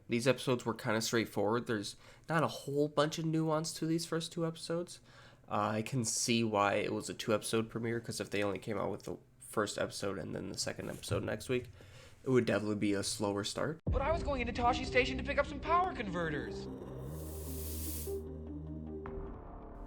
These episodes were kind of straightforward. There's not a whole bunch of nuance to these first two episodes. I can see why it was a 2-episode premiere, because if they only came out with the first episode and then the second episode next week, it would definitely be a slower start. But I was going into Toshi Station to pick up some power converters.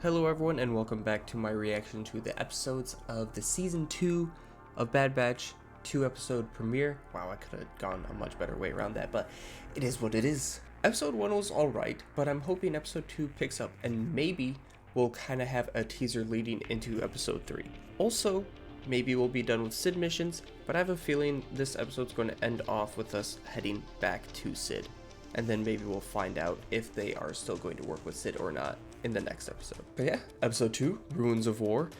Hello everyone, and welcome back to my reaction to the episodes of the Season 2 of Bad Batch 2-episode premiere. Wow, I could have gone a much better way around that, but it is what it is. Episode 1 was alright, but I'm hoping Episode 2 picks up, and maybe we'll kind of have a teaser leading into Episode 3. Also, maybe we'll be done with Sid missions, but I have a feeling this episode's going to end off with us heading back to Sid. And then maybe we'll find out if they are still going to work with Sid or not in the next episode. But yeah, Episode 2, Ruins of War.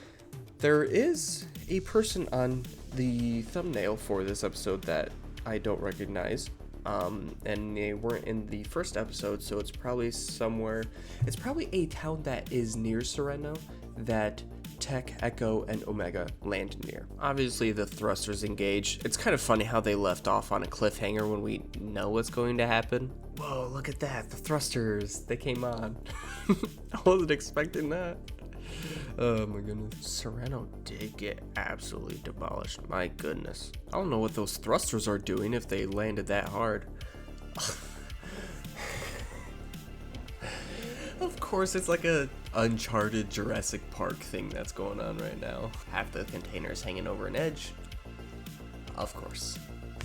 There is a person on the thumbnail for this episode that I don't recognize. And they weren't in the first episode, so it's probably somewhere. It's probably a town that is near Sereno that Tech, Echo, and Omega land near. Obviously, the thrusters engage. It's kind of funny how they left off on a cliffhanger when we know what's going to happen. Whoa, look at that. The thrusters, they came on. I wasn't expecting that. Oh my goodness. Sereno did get absolutely demolished. My goodness. I don't know what those thrusters are doing if they landed that hard. Of course, it's like a Uncharted Jurassic Park thing that's going on right now. Half the containers hanging over an edge. Of course.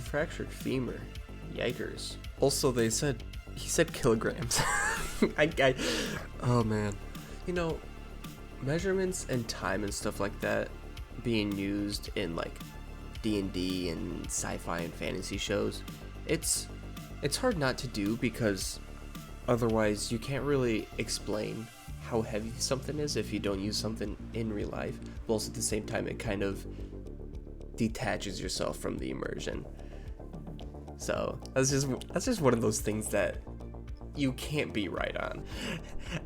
Fractured femur. Yikers. Also, he said kilograms. Oh man. You know, measurements and time and stuff like that being used in like D&D and sci-fi and fantasy shows, it's hard not to do, because otherwise you can't really explain how heavy something is if you don't use something in real life. But also at the same time, it kind of detaches yourself from the immersion. So that's just one of those things that you can't be right on.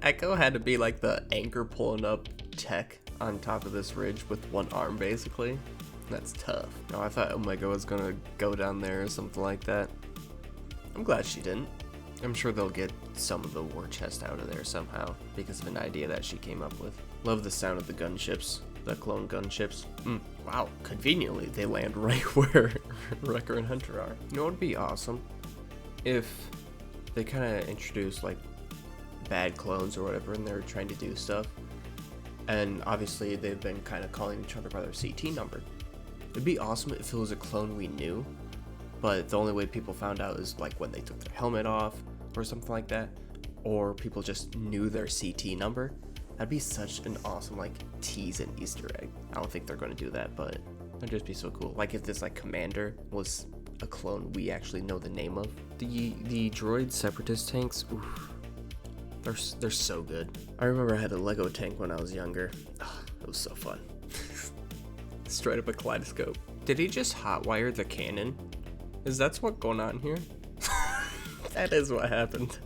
Echo had to be like the anchor pulling up Tech on top of this ridge with one arm, basically. That's tough. No, I thought Omega was gonna go down there or something like that. I'm glad she didn't. I'm sure they'll get some of the war chest out of there somehow because of an idea that she came up with. Love the sound of the gunships, the clone gunships. Wow, conveniently they land right where Wrecker and Hunter are. You know what would be awesome? If they kind of introduced like bad clones or whatever, and they're trying to do stuff, and obviously they've been kind of calling each other by their CT number. It'd be awesome if it was a clone we knew, but the only way people found out is like when they took their helmet off or something like that, or people just knew their CT number. That'd be such an awesome like tease and Easter egg. I don't think they're going to do that, but it'd just be so cool. Like if this like commander was a clone we actually know the name of. The droid separatist tanks, oof, they're so good. I remember I had a Lego tank when I was younger. It was so fun. Straight up a kaleidoscope. Did he just hotwire the cannon? Is that what's going on here? That is what happened.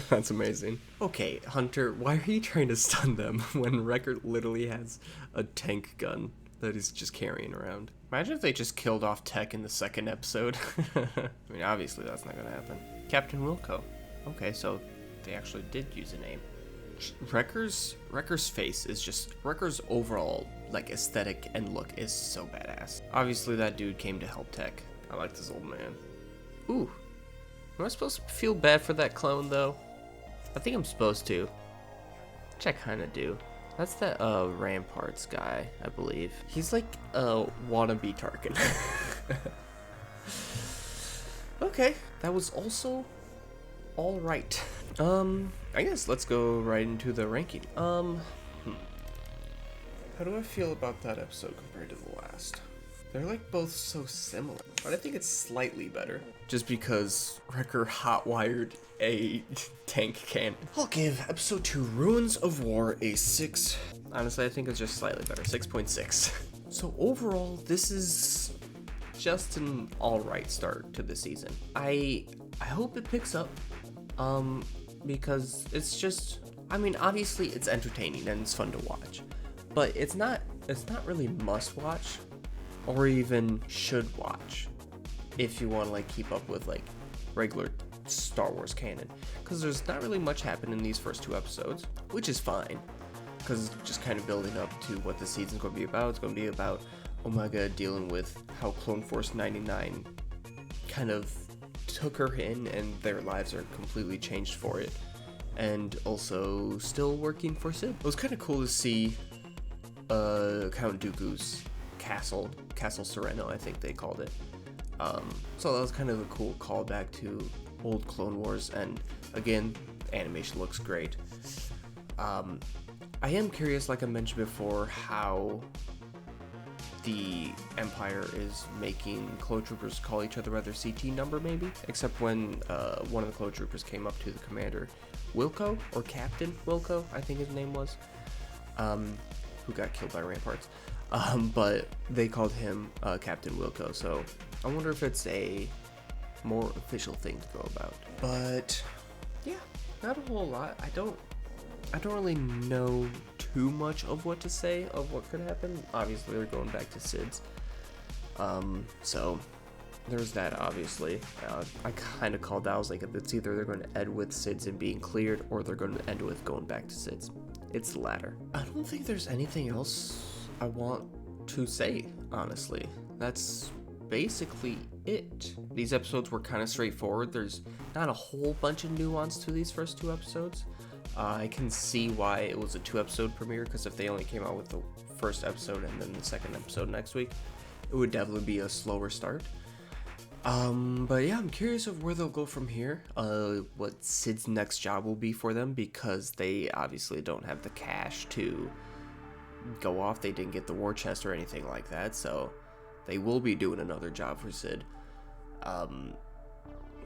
That's amazing. Okay, Hunter, why are you trying to stun them when Wrecker literally has a tank gun that he's just carrying around? Imagine if they just killed off Tech in the second episode. I mean, obviously that's not gonna happen. Captain Wilco. Okay, so they actually did use a name. Wrecker's face is just, Wrecker's overall like aesthetic and look is so badass. Obviously that dude came to help Tech. I like this old man. Ooh. Am I supposed to feel bad for that clone though? I think I'm supposed to. Which I kinda do. That's that Ramparts guy, I believe. He's like a wannabe Tarkin. Okay, that was also alright. I guess let's go right into the ranking. How do I feel about that episode compared to the last? They're like both so similar, but I think it's slightly better just because Wrecker hotwired a tank cannon. I'll give episode 2 Ruins of War a 6. Honestly, I think it's just slightly better, 6.6. So overall, this is just an alright start to the season. I hope it picks up, because it's just, I mean, obviously it's entertaining and it's fun to watch, but it's not really must watch or even should watch if you want to like keep up with like regular Star Wars canon, because there's not really much happening in these first 2 episodes, which is fine, because it's just kind of building up to what the season's going to be about. It's going to be about Omega dealing with how Clone Force 99 kind of took her in and their lives are completely changed for it, and also still working for Sith. It was kind of cool to see Count Dooku's castle Sereno, I think they called it. So that was kind of a cool callback to old Clone Wars, and again, animation looks great. I am curious, like I mentioned before, how the Empire is making clone troopers call each other by their CT number, maybe, except when one of the clone troopers came up to the commander, Wilco, or Captain Wilco, I think his name was, who got killed by ramparts, but they called him Captain Wilco, so I wonder if it's a more official thing to go about. But yeah, not a whole lot. I don't really know too much of what to say of what could happen. Obviously, they're going back to Sid's, so there's that. Obviously, I kind of called out. I was like, it's either they're going to end with Sid's and being cleared, or they're going to end with going back to Sid's. It's the latter. I don't think there's anything else I want to say, honestly. That's basically it. These episodes were kind of straightforward. There's not a whole bunch of nuance to these first 2 episodes. I can see why it was a 2-episode premiere, because if they only came out with the first episode and then the second episode next week, it would definitely be a slower start. But yeah, I'm curious of where they'll go from here, what Sid's next job will be for them, because they obviously don't have the cash to go off. They didn't get the war chest or anything like that, so they will be doing another job for Sid,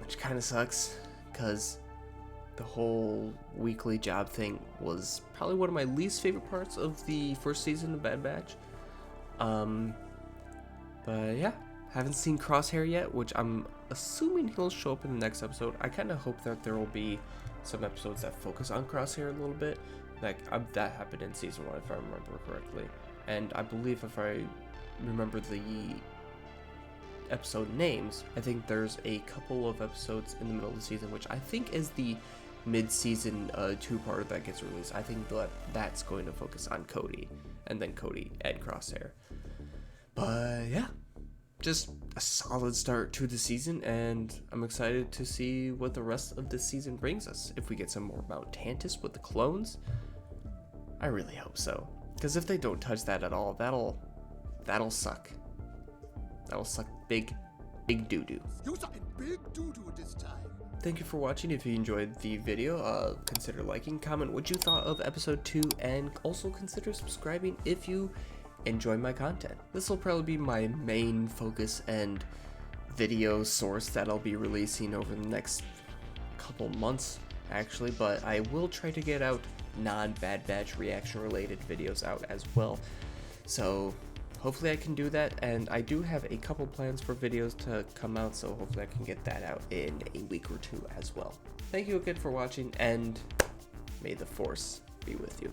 which kind of sucks, because the whole weekly job thing was probably one of my least favorite parts of the first season of Bad Batch. But yeah, haven't seen Crosshair yet, which I'm assuming he'll show up in the next episode. I kind of hope that there will be some episodes that focus on Crosshair a little bit. Like, that happened in season 1, if I remember correctly. And I believe, if I remember the episode names, I think there's a couple of episodes in the middle of the season, which I think is the mid-season 2-parter that gets released. I think that's going to focus on Cody, and then Cody and Crosshair. But yeah, just a solid start to the season, and I'm excited to see what the rest of the season brings us. If we get some more Mount Tantus with the clones, I really hope so, because if they don't touch that at all, that'll suck. That'll suck big doo-doo. You sucking big doo-doo this time. Thank you for watching. If you enjoyed the video, consider liking, comment what you thought of episode 2, and also consider subscribing if you enjoy my content. This will probably be my main focus and video source that I'll be releasing over the next couple months, actually, but I will try to get out non-Bad Batch reaction related videos out as well. So hopefully I can do that, and I do have a couple plans for videos to come out, so hopefully I can get that out in a week or 2 as well. Thank you again for watching, and may the Force be with you.